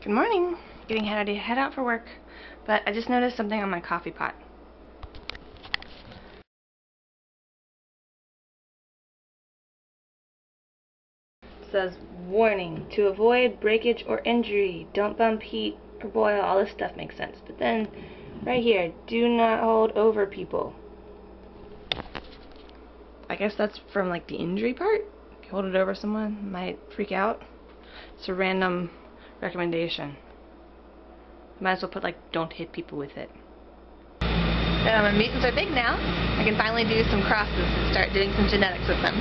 Good morning. Getting ready to head out for work, but I just noticed something on my coffee pot. It says, warning, to avoid breakage or injury, don't bump, heat, or boil. All this stuff makes sense. But then, right here, do not hold over people. I guess that's from like the injury part. If you hold it over someone, might freak out. It's a random recommendation. Might as well put like, don't hit people with it. My mutants are big now. I can finally do some crosses and start doing some genetics with them.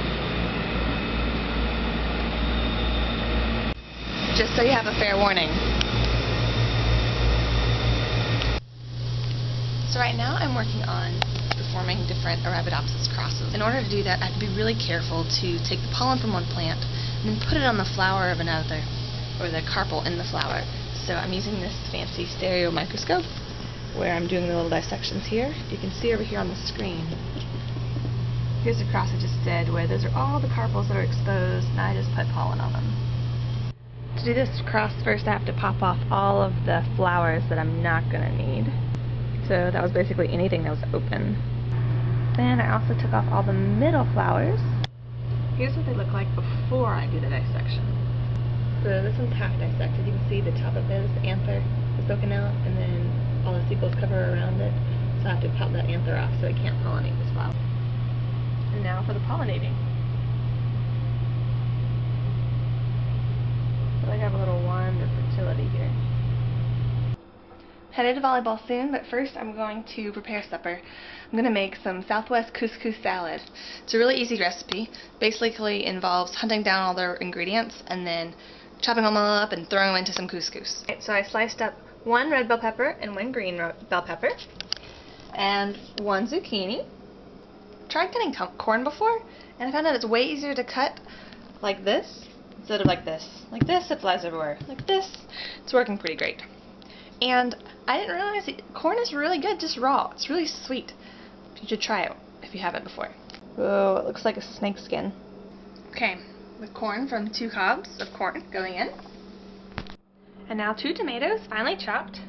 Just so you have a fair warning. So right now I'm working on performing different Arabidopsis crosses. In order to do that, I have to be really careful to take the pollen from one plant and then put it on the flower of another, or the carpel in the flower. So I'm using this fancy stereo microscope where I'm doing the little dissections here. You can see over here on the screen. Here's a cross I just did where those are all the carpels that are exposed, and I just put pollen on them. To do this cross, first I have to pop off all of the flowers that I'm not going to need. So that was basically anything that was open. Then I also took off all the middle flowers. Here's what they look like before I do the dissection. So this one's half dissected. You can see the top of it is the anther is broken out, and then all the sepals cover around it. So I have to pop that anther off so it can't pollinate this flower. And now for the pollinating. So I have a little wand of fertility here. Headed to volleyball soon, but first I'm going to prepare supper. I'm going to make some Southwest couscous salad. It's a really easy recipe. Basically involves hunting down all their ingredients and then chopping them all up and throwing them into some couscous. Right, so I sliced up one red bell pepper and one green bell pepper and one zucchini. Tried cutting corn before, and I found out it's way easier to cut like this instead of like this. Like this, it flies everywhere. Like this, it's working pretty great. And I didn't realize corn is really good just raw. It's really sweet. You should try it if you haven't before. Oh, it looks like a snake skin. Okay, the corn from 2 cobs of corn going in. And now 2 tomatoes, finely chopped.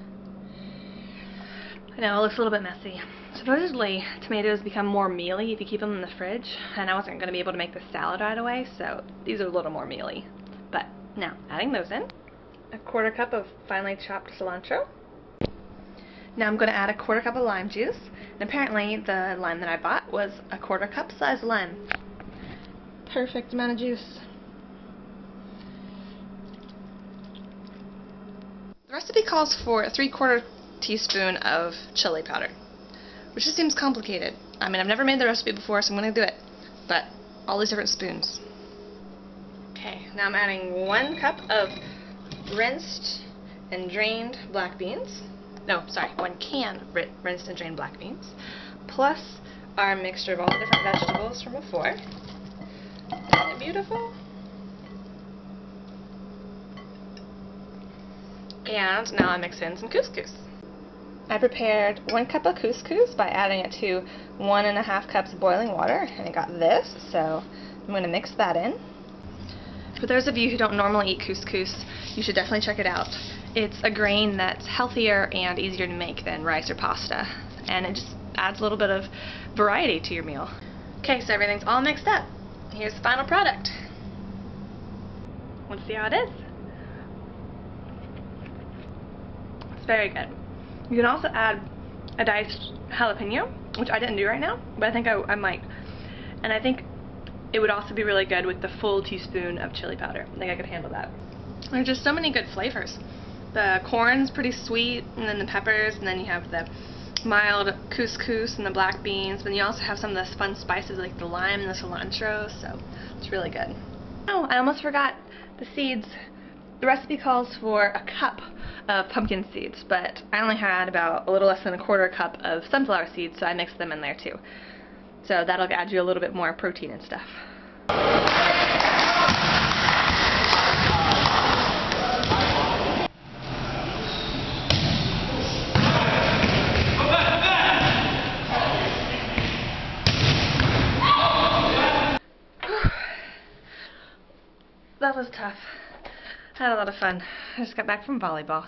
I know, it looks a little bit messy. Supposedly, tomatoes become more mealy if you keep them in the fridge, and I wasn't going to be able to make the salad right away, so these are a little more mealy. But now, adding those in. A 1/4 cup of finely chopped cilantro. Now I'm going to add a 1/4 cup of lime juice, and apparently the lime that I bought was a 1/4 cup size lime. Perfect amount of juice. The recipe calls for a 3/4 teaspoon of chili powder, which just seems complicated. I mean, I've never made the recipe before, so I'm going to do it, but all these different spoons. Okay, now I'm adding 1 cup of rinsed and drained black beans. No, sorry, 1 can rinsed and drained black beans, plus our mixture of all the different vegetables from before. Isn't it beautiful? And now I mix in some couscous. I prepared 1 cup of couscous by adding it to 1½ cups of boiling water, and I got this, so I'm going to mix that in. For those of you who don't normally eat couscous, you should definitely check it out. It's a grain that's healthier and easier to make than rice or pasta, and it just adds a little bit of variety to your meal. Okay, so everything's all mixed up. Here's the final product. Let's see how it is. It's very good. You can also add a diced jalapeno, which I didn't do right now, but I think I might. And I think it would also be really good with the full teaspoon of chili powder. I think I could handle that. There's just so many good flavors. The corn's pretty sweet, and then the peppers, and then you have the mild couscous and the black beans, but you also have some of the fun spices like the lime and the cilantro, so it's really good. Oh, I almost forgot the seeds. The recipe calls for a cup of pumpkin seeds, but I only had about a little less than a 1/4 cup of sunflower seeds, so I mixed them in there too. So that'll add you a little bit more protein and stuff. That was tough. had a lot of fun. I just got back from volleyball,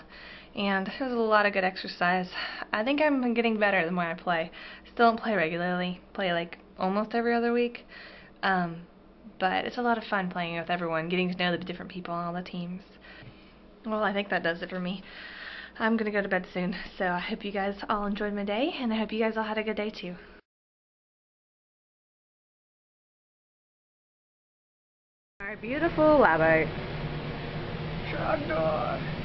and it was a lot of good exercise. I think I'm getting better the more I play. Still don't play regularly. Play like almost every other week. But it's a lot of fun playing with everyone, getting to know the different people on all the teams. Well, I think that does it for me. I'm going to go to bed soon, so I hope you guys all enjoyed my day, and I hope you guys all had a good day too. Our beautiful lab out. Trogdor.